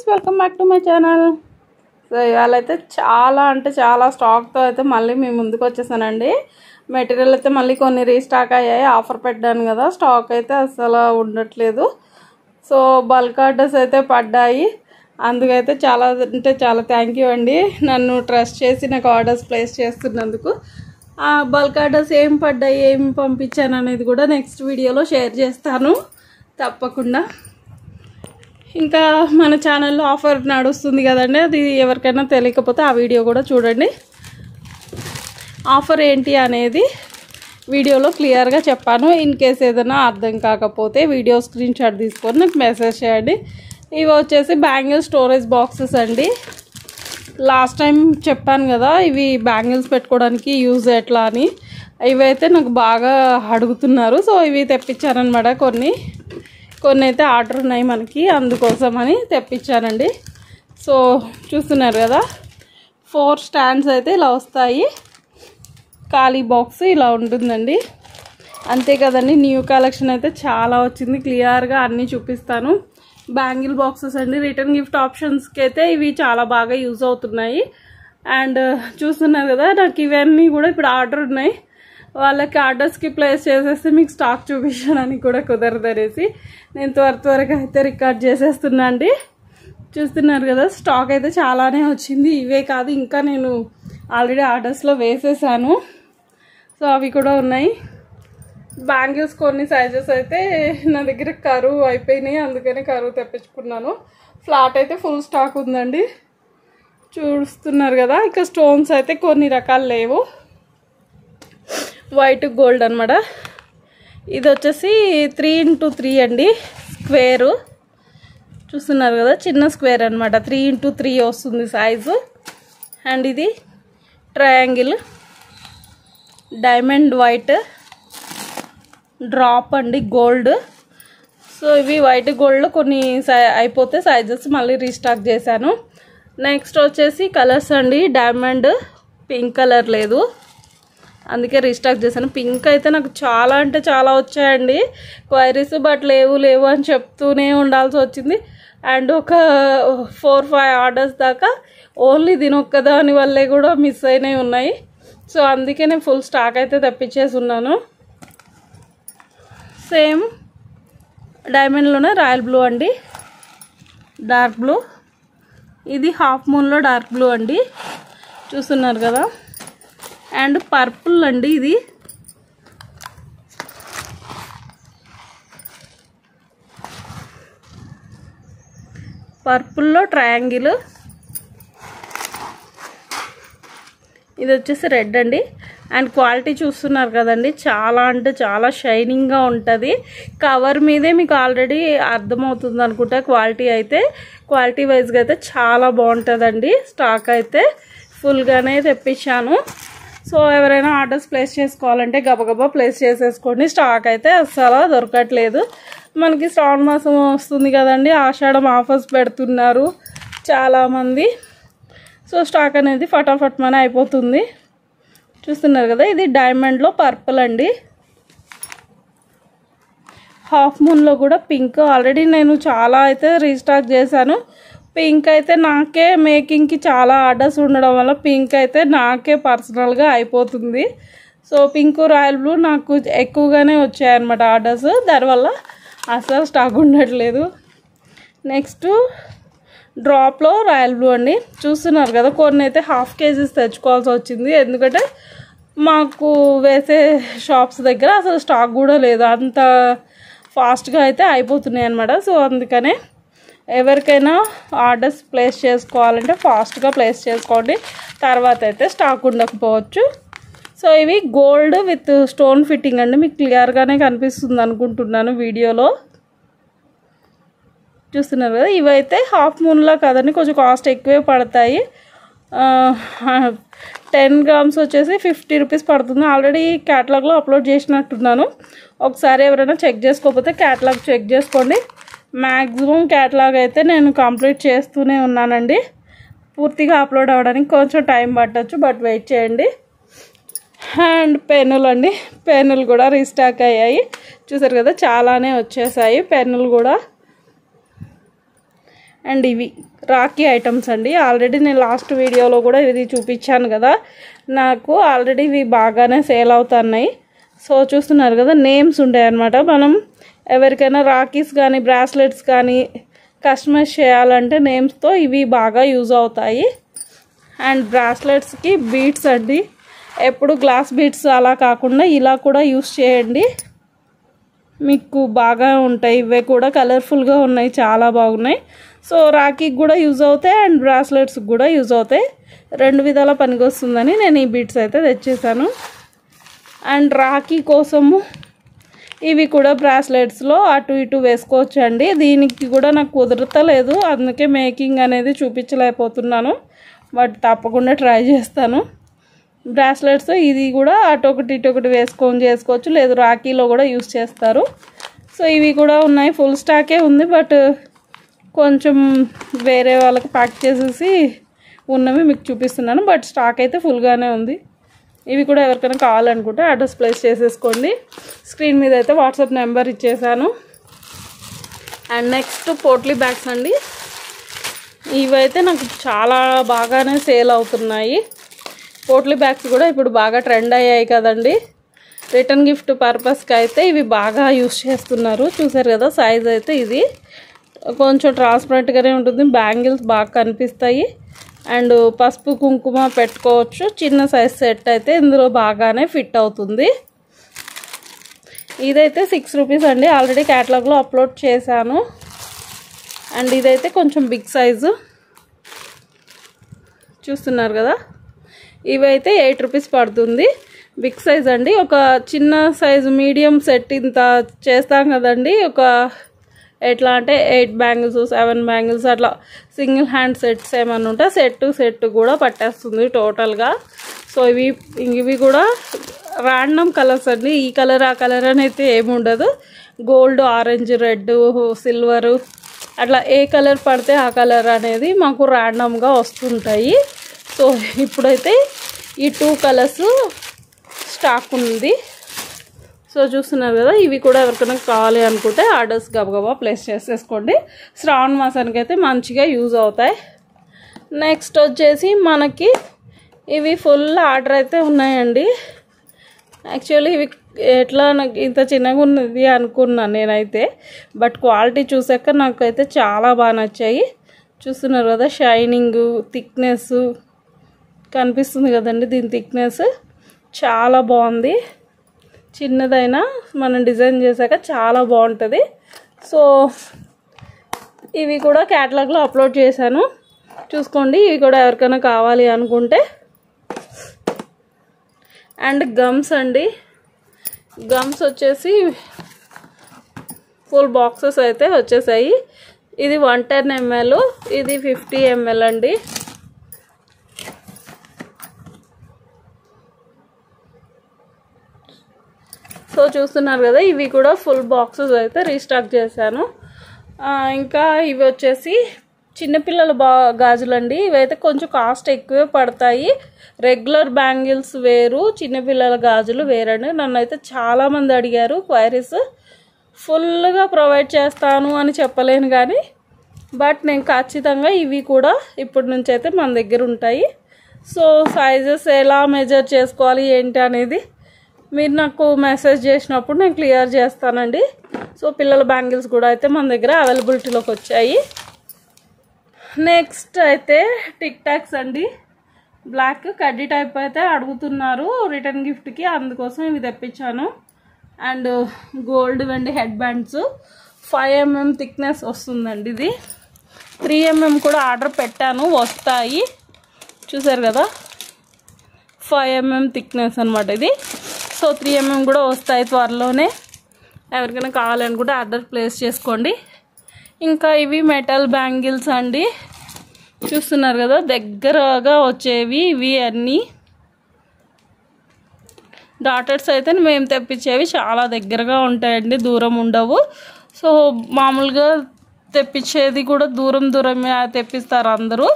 Friends, welcome back to my channel. So ఇవాళ అయితే చాలా స్టాక్తో అయితే మళ్ళీ మీ ముందుకు వచ్చేసానండి. మెటీరియల్ అయితే మళ్ళీ కొన్ని రీస్టాక్ అయ్యాయి. ఆఫర్ పెట్టాను కదా, స్టాక్ అయితే అసలు ఉండట్లేదు. సో బల్క్ ఆర్డర్స్ అయితే పడ్డాయి. అందుకైతే చాలా థ్యాంక్ యూ అండి, నన్ను ట్రస్ట్ చేసి నాకు ఆర్డర్స్ ప్లేస్ చేస్తున్నందుకు. ఆ బల్క్ ఆర్డర్స్ ఏం పడ్డాయి, ఏం పంపించాను అనేది కూడా నెక్స్ట్ వీడియోలో షేర్ చేస్తాను తప్పకుండా. ఇంకా మన ఛానల్లో ఆఫర్ నడుస్తుంది కదండి, అది ఎవరికైనా తెలియకపోతే ఆ వీడియో కూడా చూడండి. ఆఫర్ ఏంటి అనేది వీడియోలో క్లియర్గా చెప్పాను. ఇన్ కేస్ ఏదైనా అర్థం కాకపోతే వీడియో స్క్రీన్ షాట్ తీసుకొని నాకు మెసేజ్ చేయండి. ఇవి వచ్చేసి బ్యాంగిల్ స్టోరేజ్ బాక్సెస్ అండి. లాస్ట్ టైం చెప్పాను కదా, ఇవి బ్యాంగిల్స్ పెట్టుకోవడానికి యూజ్ ఎట్లా అని. ఇవైతే నాకు బాగా అడుగుతున్నారు, సో ఇవి తెప్పించానమాట. కొన్ని అయితే ఆర్డర్ ఉన్నాయి మనకి, అందుకోసమని తెప్పించానండి. సో చూస్తున్నారు కదా, 4 స్టాండ్స్ అయితే ఇలా వస్తాయి. ఖాళీ బాక్స్ ఇలా ఉంటుందండి. అంతే కదండి, న్యూ కలెక్షన్ అయితే చాలా వచ్చింది. క్లియర్గా అన్నీ చూపిస్తాను. బ్యాంగిల్ బాక్సెస్ అండి, రిటర్న్ గిఫ్ట్ ఆప్షన్స్కి అయితే ఇవి చాలా బాగా యూజ్ అవుతున్నాయి. అండ్ చూస్తున్నారు కదా, నాకు ఇవన్నీ కూడా ఇప్పుడు ఆర్డర్ ఉన్నాయి. వాళ్ళకి ఆర్డర్స్కి ప్లేస్ చేసేస్తే మీకు స్టాక్ చూపించడానికి కూడా కుదరదనేసి నేను త్వరగా అయితే రికార్డ్ చేసేస్తున్నా అండి. చూస్తున్నారు కదా, స్టాక్ అయితే చాలానే వచ్చింది. ఇవే కాదు, ఇంకా నేను ఆల్రెడీ ఆర్డర్స్లో వేసేసాను. సో అవి కూడా ఉన్నాయి. బ్యాంగిల్స్ కొన్ని సైజెస్ అయితే నా దగ్గర కరువు అయిపోయినాయి, అందుకని కరువు తెప్పించుకున్నాను. ఫ్లాట్ అయితే ఫుల్ స్టాక్ ఉందండి, చూస్తున్నారు కదా. ఇక స్టోన్స్ అయితే కొన్ని రకాలు లేవు. వైట్ గోల్డ్ అనమాట. ఇది వచ్చేసి 3x3 అండి, స్క్వేరు. చూస్తున్నారు కదా, చిన్న స్క్వేర్ అనమాట. 3x3 వస్తుంది సైజు. అండ్ ఇది ట్రయాంగిల్, డైమండ్ వైట్, డ్రాప్ అండి, గోల్డ్. సో ఇవి వైట్ గోల్డ్లో కొన్ని అయిపోతే సైజెస్ మళ్ళీ రీస్టాక్ చేశాను. నెక్స్ట్ వచ్చేసి కలర్స్ అండి, డైమండ్, పింక్ కలర్ లేదు, అందుకే రీస్టాక్ చేశాను. పింక్ అయితే నాకు చాలా వచ్చాయండి క్వైరీస్, బట్ లేవు అని చెప్తూనే ఉండాల్సి వచ్చింది. అండ్ ఒక 4-5 ఆర్డర్స్ దాకా ఓన్లీ దీనొక్కదాని వల్లే కూడా మిస్ అయినవి ఉన్నాయి. సో అందుకే నేను ఫుల్ స్టాక్ అయితే తెప్పించేసి ఉన్నాను. సేమ్ డైమండ్లోనే రాయల్ బ్లూ అండి, డార్క్ బ్లూ. ఇది హాఫ్ మూన్లో డార్క్ బ్లూ అండి, చూస్తున్నారు కదా. అండ్ పర్పుల్ అండి, ఇది పర్పుల్లో ట్రయాంగిల్. ఇది వచ్చేసి రెడ్ అండి. అండ్ క్వాలిటీ చూస్తున్నారు కదండి, చాలా షైనింగ్గా ఉంటుంది. కవర్ మీదే మీకు ఆల్రెడీ అర్థమవుతుంది అనుకుంటా. క్వాలిటీ వైజ్గా అయితే చాలా బాగుంటుందండి. స్టాక్ అయితే ఫుల్గానే తెప్పించాను. సో ఎవరైనా ఆర్డర్స్ ప్లేస్ చేసుకోవాలంటే గబగబా ప్లేస్ చేసేసుకోండి. స్టాక్ అయితే అస్సలు దొరకట్లేదు. మనకి శ్రావణ మాసం వస్తుంది కదండి, ఆషాఢం ఆఫర్స్ పెడుతున్నారు చాలామంది. సో స్టాక్ అనేది ఫటాఫట్ మన అయిపోతుంది. చూస్తున్నారు కదా, ఇది డైమండ్లో పర్పుల్ అండి. హాఫ్ మూన్లో కూడా పింక్. ఆల్రెడీ నేను చాలా అయితే రీస్టాక్ చేశాను. పింక్ అయితే నాకే మేకింగ్కి చాలా ఆర్డర్స్ ఉండడం వల్ల పింక్ అయితే నాకే పర్సనల్గా అయిపోతుంది. సో పింక్, రాయల్ బ్లూ నాకు ఎక్కువగానే వచ్చాయన్నమాట ఆర్డర్స్, దానివల్ల అసలు స్టాక్ ఉండట్లేదు. నెక్స్ట్ డ్రాప్లో రాయల్ బ్లూ అండి. చూస్తున్నారు కదా, కొన్ని అయితే ½ kg తెచ్చుకోవాల్సి వచ్చింది, ఎందుకంటే మాకు వేసే షాప్స్ దగ్గర అసలు స్టాక్ కూడా లేదు, అంత ఫాస్ట్గా అయితే అయిపోతున్నాయి అన్నమాట. సో అందుకనే ఎవరికైనా ఆర్డర్స్ ప్లేస్ చేసుకోవాలంటే ఫాస్ట్గా ప్లేస్ చేసుకోండి, తర్వాత అయితే స్టాక్ ఉండకపోవచ్చు. సో ఇవి గోల్డ్ విత్ స్టోన్ ఫిట్టింగ్ అండి, మీకు క్లియర్గానే కనిపిస్తుంది అనుకుంటున్నాను వీడియోలో. చూస్తున్నారు కదా, ఇవైతే హాఫ్ మూన్లో కదండి, కొంచెం కాస్ట్ ఎక్కువే పడతాయి. 10 grams వచ్చేసి 50 రూపీస్ పడుతుంది. ఆల్రెడీ క్యాటలాగ్లో అప్లోడ్ చేసినట్టున్నాను, ఒకసారి ఎవరైనా చెక్ చేసుకోకపోతే క్యాటలాగ్ చెక్ చేసుకోండి. మ్యాక్సిమం క్యాటలాగ్ అయితే నేను కంప్లీట్ చేస్తూనే ఉన్నానండి. పూర్తిగా అప్లోడ్ అవ్వడానికి కొంచెం టైం పట్టచ్చు, బట్ వెయిట్ చేయండి. అండ్ పెన్నులు అండి, పెన్నులు కూడా రీస్టాక్ అయ్యాయి. చూసారు కదా, చాలానే వచ్చేసాయి పెన్నులు కూడా. అండ్ ఇవి రాఖీ ఐటమ్స్ అండి. ఆల్రెడీ నేను లాస్ట్ వీడియోలో కూడా ఇది చూపించాను కదా, నాకు ఆల్రెడీ ఇవి బాగానే సేల్ అవుతున్నాయి. సో చూస్తున్నారు కదా, నేమ్స్ ఉంటాయి అన్నమాట. మనం ఎవరికైనా రాఖీస్ కానీ బ్రాస్లెట్స్ కానీ కస్టమైజ్ చేయాలంటే నేమ్స్తో ఇవి బాగా యూజ్ అవుతాయి. అండ్ బ్రాస్లెట్స్కి బీడ్స్ అండి, ఎప్పుడు గ్లాస్ బీడ్స్ అలా కాకుండా ఇలా కూడా యూజ్ చేయండి, మీకు బాగా ఉంటాయి. ఇవే కూడా కలర్ఫుల్గా ఉన్నాయి, చాలా బాగున్నాయి. సో రాఖీకి కూడా యూజ్ అవుతాయి అండ్ బ్రాస్లెట్స్కి కూడా యూజ్ అవుతాయి. 2 విధాల పనికొస్తుందని నేను ఈ బీడ్స్ అయితే తెచ్చేసాను. అండ్ రాఖీ కోసము ఇవి కూడా బ్రాస్లెట్స్లో అటు ఇటు వేసుకోవచ్చు అండి. దీనికి కూడా నాకు కుదరతలేదు, అందుకే మేకింగ్ అనేది చూపించలేకపోతున్నాను. బట్ తప్పకుండా ట్రై చేస్తాను. బ్రాస్లెట్స్ ఇది కూడా అటు ఒకటి ఇటు ఒకటి వేసుకొని చేసుకోవచ్చు, లేదు రాఖీలో కూడా యూస్ చేస్తారు. సో ఇవి కూడా ఉన్నాయి, ఫుల్ స్టాకే ఉంది. బట్ కొంచెం వేరే వాళ్ళకి ప్యాక్ చేసేసి ఉన్నవి మీకు చూపిస్తున్నాను. బట్ స్టాక్ అయితే ఫుల్గానే ఉంది. ఇవి కూడా ఎవరికైనా కావాలనుకుంటే అడ్రస్ ప్లేస్ చేసేసుకోండి. స్క్రీన్ మీద అయితే వాట్సాప్ నెంబర్ ఇచ్చేసాను. అండ్ నెక్స్ట్ పోట్లీ బ్యాగ్స్ అండి. ఇవైతే నాకు చాలా బాగానే సేల్ అవుతున్నాయి. పోట్లీ బ్యాగ్స్ కూడా ఇప్పుడు బాగా ట్రెండ్ అయ్యాయి కదండి. రిటర్న్ గిఫ్ట్ పర్పస్కి అయితే ఇవి బాగా యూస్ చేస్తున్నారు. చూసారు కదా, సైజ్ అయితే ఇది కొంచెం ట్రాన్స్పరెంట్గానే ఉంటుంది, బ్యాంగిల్స్ బాగా కనిపిస్తాయి. అండ్ పసుపు కుంకుమ పెట్టుకోవచ్చు. చిన్న సైజ్ సెట్ అయితే ఇందులో బాగానే ఫిట్ అవుతుంది. ఇదైతే 6 రూపీస్ అండి, ఆల్రెడీ క్యాటలాగ్లో అప్లోడ్ చేశాను. అండ్ ఇదైతే కొంచెం బిగ్ సైజు చూస్తున్నారు కదా, ఇవైతే 8 రూపీస్ పడుతుంది. బిగ్ సైజ్ అండి. ఒక చిన్న సైజు మీడియం సెట్ ఇంత చేస్తాం కదండి, ఒక ఎట్లా అంటే 8 బ్యాంగిల్స్ 7 బ్యాంగిల్స్ అట్లా సింగిల్ హ్యాండ్ సెట్స్ ఏమన్నా ఉంటే సెట్ కూడా పట్టేస్తుంది టోటల్గా. సో ఇవి కూడా ర్యాండమ్ కలర్స్ అండి, ఈ కలర్ ఆ కలర్ అని అయితే ఏముండదు. గోల్డ్, ఆరెంజ్, రెడ్, సిల్వరు అట్లా ఏ కలర్ పడితే ఆ కలర్ అనేది మాకు ర్యాండమ్గా వస్తుంటాయి. సో ఇప్పుడైతే ఈ 2 కలర్స్ స్టాక్ ఉంది. సో చూస్తున్నారు కదా, ఇవి కూడా ఎవరికైనా కావాలి అనుకుంటే ఆర్డర్స్ గబగబా ప్లేస్ చేసేసుకోండి. శ్రావణ మాసానికి అయితే మంచిగా యూజ్ అవుతాయి. నెక్స్ట్ వచ్చేసి మనకి ఇవి ఫుల్ ఆర్డర్ అయితే ఉన్నాయండి. యాక్చువల్లీ ఇవి ఎట్లా నాకు ఇంత చిన్నగా ఉన్నది అనుకున్నాను నేనైతే, బట్ క్వాలిటీ చూసాక నాకైతే చాలా బాగా నచ్చాయి. చూస్తున్నారు కదా, షైనింగ్, థిక్నెస్ కనిపిస్తుంది కదండి. దీని థిక్నెస్ చాలా బాగుంది. చిన్నదైనా మనం డిజైన్ చేశాక చాలా బాగుంటుంది. సో ఇవి కూడా క్యాటలాగ్లో అప్లోడ్ చేశాను, చూసుకోండి. ఇవి కూడా ఎవరికైనా కావాలి అనుకుంటే. అండ్ గమ్స్ అండి, గమ్స్ వచ్చేసి ఫుల్ బాక్సెస్ అయితే వచ్చేసాయి. ఇది 110 ml, ఇది 50 ml అండి. సో చూస్తున్నారు కదా, ఇవి కూడా ఫుల్ బాక్సెస్ అయితే రీస్టాక్ చేశాను. ఇంకా ఇవి వచ్చేసి చిన్నపిల్లల గాజులండి. ఇవైతే కొంచెం కాస్ట్ ఎక్కువే పడతాయి. రెగ్యులర్ బ్యాంగిల్స్ వేరు, చిన్నపిల్లల గాజులు వేరండి. నన్ను అయితే చాలామంది అడిగారు క్వైరీస్. ఫుల్గా ప్రొవైడ్ చేస్తాను అని చెప్పలేను కానీ, బట్ నేను ఖచ్చితంగా ఇవి కూడా ఇప్పటి నుంచి అయితే మన దగ్గర ఉంటాయి. సో సైజెస్ ఎలా మెజర్ చేసుకోవాలి ఏంటి అనేది మీరు నాకు మెసేజ్ చేసినప్పుడు నేను క్లియర్ చేస్తానండి. సో పిల్లల బ్యాంగిల్స్ కూడా అయితే మన దగ్గర అవైలబిలిటీలోకి వచ్చాయి. నెక్స్ట్ అయితే టిక్ టాక్స్ అండి. బ్లాక్ కడ్డీ టైప్ అయితే అడుగుతున్నారు రిటర్న్ గిఫ్ట్కి, అందుకోసం ఇవి తెప్పించాను. అండ్ గోల్డ్ వెండి హెడ్ బ్యాండ్స్ 5 mm థిక్నెస్ వస్తుందండి. ఇది 3 mm కూడా ఆర్డర్ పెట్టాను, వస్తాయి. చూసారు కదా, 5 mm థిక్నెస్ అనమాట ఇది. సో 3 mm కూడా వస్తాయి త్వరలోనే. ఎవరికైనా కావాలనుకుంటే ఆర్డర్ ప్లేస్ చేసుకోండి. ఇంకా ఇవి మెటల్ బ్యాంగిల్స్ అండి. చూస్తున్నారు కదా, దగ్గరగా వచ్చేవి ఇవి అన్నీ. డాటర్స్ అయితే మేము తెప్పించేవి చాలా దగ్గరగా ఉంటాయండి, దూరం ఉండవు. సో మామూలుగా తెప్పించేది కూడా దూరమే తెప్పిస్తారు అందరూ,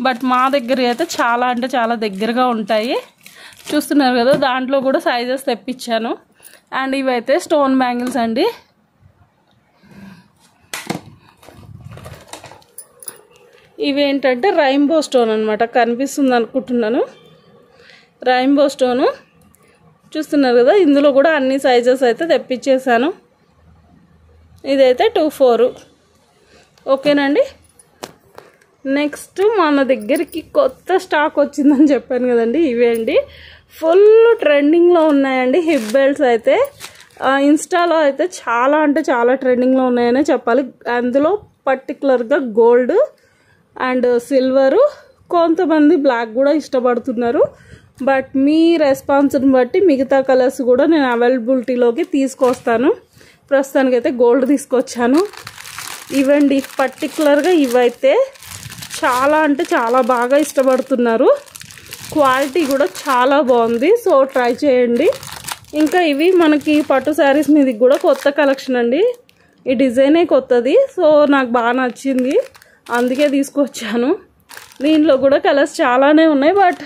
బట్ మా దగ్గర అయితే చాలా అంటే చాలా దగ్గరగా ఉంటాయి. చూస్తున్నారు కదా, దాంట్లో కూడా సైజెస్ తెప్పించాను. అండ్ ఇవైతే స్టోన్ బ్యాంగిల్స్ అండి. ఇవేంటంటే రైన్బో స్టోన్ అనమాట, కనిపిస్తుంది అనుకుంటున్నాను. రైన్బో స్టోను చూస్తున్నారు కదా, ఇందులో కూడా అన్ని సైజెస్ అయితే తెప్పించేసాను. ఇదైతే 24. ఓకేనండి. నెక్స్ట్ మన దగ్గరికి కొత్త స్టాక్ వచ్చిందని చెప్పాను కదండి, ఇవే అండి. ఫుల్ ట్రెండింగ్లో ఉన్నాయండి హిప్ బెల్ట్స్ అయితే. ఇన్స్టాలో అయితే చాలా అంటే చాలా ట్రెండింగ్లో ఉన్నాయనే చెప్పాలి. అందులో పర్టికులర్గా గోల్డ్ అండ్ సిల్వరు, కొంతమంది బ్లాక్ కూడా ఇష్టపడుతున్నారు. బట్ మీ రెస్పాన్స్ని బట్టి మిగతా కలర్స్ కూడా నేను అవైలబిలిటీలోకి తీసుకొస్తాను. ప్రస్తుతానికైతే గోల్డ్ తీసుకొచ్చాను. ఇవండి పర్టికులర్గా ఇవైతే చాలా అంటే చాలా బాగా ఇష్టపడుతున్నారు. క్వాలిటీ కూడా చాలా బాగుంది, సో ట్రై చేయండి. ఇంకా ఇవి మనకి పట్టు శారీస్ మీదకి కూడా కొత్త కలెక్షన్ అండి. ఈ డిజైనే కొత్తది, సో నాకు బాగా నచ్చింది, అందుకే తీసుకొచ్చాను. దీంట్లో కూడా కలర్స్ చాలానే ఉన్నాయి, బట్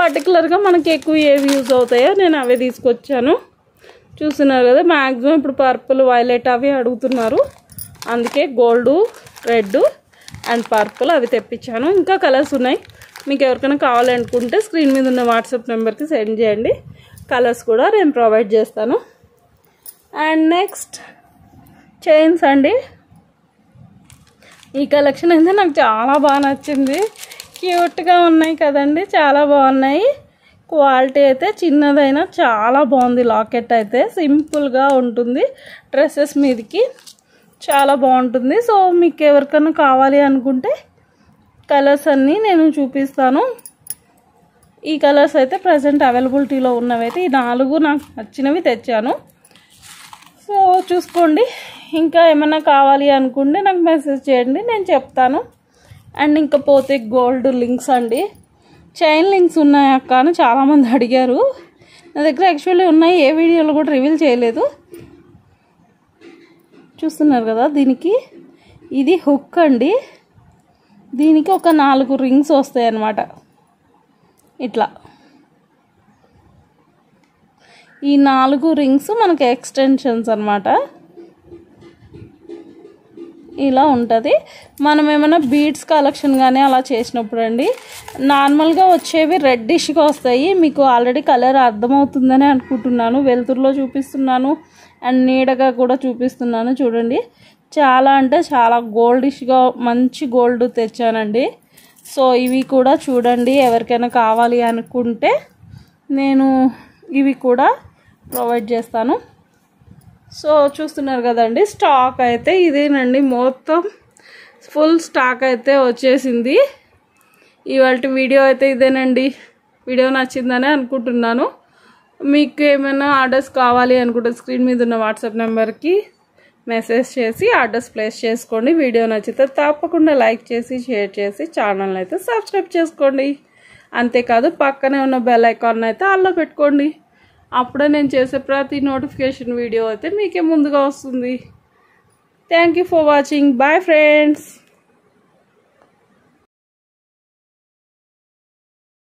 పర్టికులర్గా మనకి ఎక్కువ ఏవి యూజ్ అవుతాయో నేను అవే తీసుకొచ్చాను. చూస్తున్నారు కదా, మ్యాక్సిమం ఇప్పుడు పర్పుల్, వైలెట్ అవి అడుగుతున్నారు, అందుకే గోల్డ్, రెడ్ అండ్ పర్పుల్ అవి తెప్పించాను. ఇంకా కలర్స్ ఉన్నాయి, మీకు ఎవరికైనా కావాలనుకుంటే స్క్రీన్ మీద ఉన్న వాట్సాప్ నెంబర్కి సెండ్ చేయండి, కలర్స్ కూడా నేను ప్రొవైడ్ చేస్తాను. అండ్ నెక్స్ట్ చైన్స్ అండి. ఈ కలెక్షన్ అయితే నాకు చాలా బాగా నచ్చింది. క్యూట్గా ఉన్నాయి కదండి, చాలా బాగున్నాయి. క్వాలిటీ అయితే చిన్నదైనా చాలా బాగుంది. లాకెట్ అయితే సింపుల్గా ఉంటుంది, డ్రెస్సెస్ మీదకి చాలా బాగుంటుంది. సో మీకు ఎవరికైనా కావాలి అనుకుంటే కలర్స్ అన్నీ నేను చూపిస్తాను. ఈ కలర్స్ అయితే ప్రజెంట్ అవైలబిలిటీలో ఉన్నవైతే ఈ 4 నాకు నచ్చినవి తెచ్చాను. సో చూసుకోండి. ఇంకా ఏమైనా కావాలి అనుకుంటే నాకు మెసేజ్ చేయండి, నేను చెప్తాను. అండ్ ఇంకా పోతే గోల్డ్ లింక్స్ అండి. చైన్ లింక్స్ ఉన్నాయి అక్క అని చాలామంది అడిగారు. నా దగ్గర యాక్చువల్లీ ఉన్నాయి, ఏ వీడియోలో కూడా రివీల్ చేయలేదు. చూస్తున్నారు కదా, దీనికి ఇది హుక్ అండి. దీనికి ఒక 4 రింగ్స్ వస్తాయి అన్నమాట. ఇట్లా ఈ 4 రింగ్స్ మనకి ఎక్స్టెన్షన్స్ అన్నమాట. ఇలా ఉంటుంది. మనం ఏమైనా బీడ్స్ కలెక్షన్ కానీ అలా చేసినప్పుడు అండి, నార్మల్గా వచ్చేవి రెడ్డిష్గా వస్తాయి. మీకు ఆల్రెడీ కలర్ అర్థమవుతుందని అనుకుంటున్నాను, వెలుతురులో చూపిస్తున్నాను అండ్ నీడగా కూడా చూపిస్తున్నాను. చూడండి, చాలా అంటే చాలా గోల్డిష్గా మంచి గోల్డ్ తెచ్చానండి. సో ఇవి కూడా చూడండి, ఎవరికైనా కావాలి అనుకుంటే నేను ఇవి కూడా ప్రొవైడ్ చేస్తాను. సో చూస్తున్నారు కదండి, స్టాక్ అయితే ఇదేనండి, మొత్తం ఫుల్ స్టాక్ అయితే వచ్చేసింది. ఇవాళ వీడియో అయితే ఇదేనండి. వీడియో నచ్చిందని అనుకుంటున్నాను. మీకు ఏమైనా ఆర్డర్స్ కావాలి అనుకుంటే స్క్రీన్ మీద ఉన్న వాట్సాప్ నెంబర్కి మెసేజ్ చేసి ఆర్డర్స్ ప్లేస్ చేసుకోండి. వీడియో నచ్చితే తప్పకుండా లైక్ చేసి షేర్ చేసి ఛానల్ అయితే సబ్స్క్రైబ్ చేసుకోండి. అంతేకాదు పక్కనే ఉన్న బెల్ ఐకాన్ అయితే ఆల్లో పెట్టుకోండి. అప్పుడే నేను చేసే ప్రతి నోటిఫికేషన్ వీడియో అయితే మీకే ముందుగా వస్తుంది. Thank you for watching. Bye friends.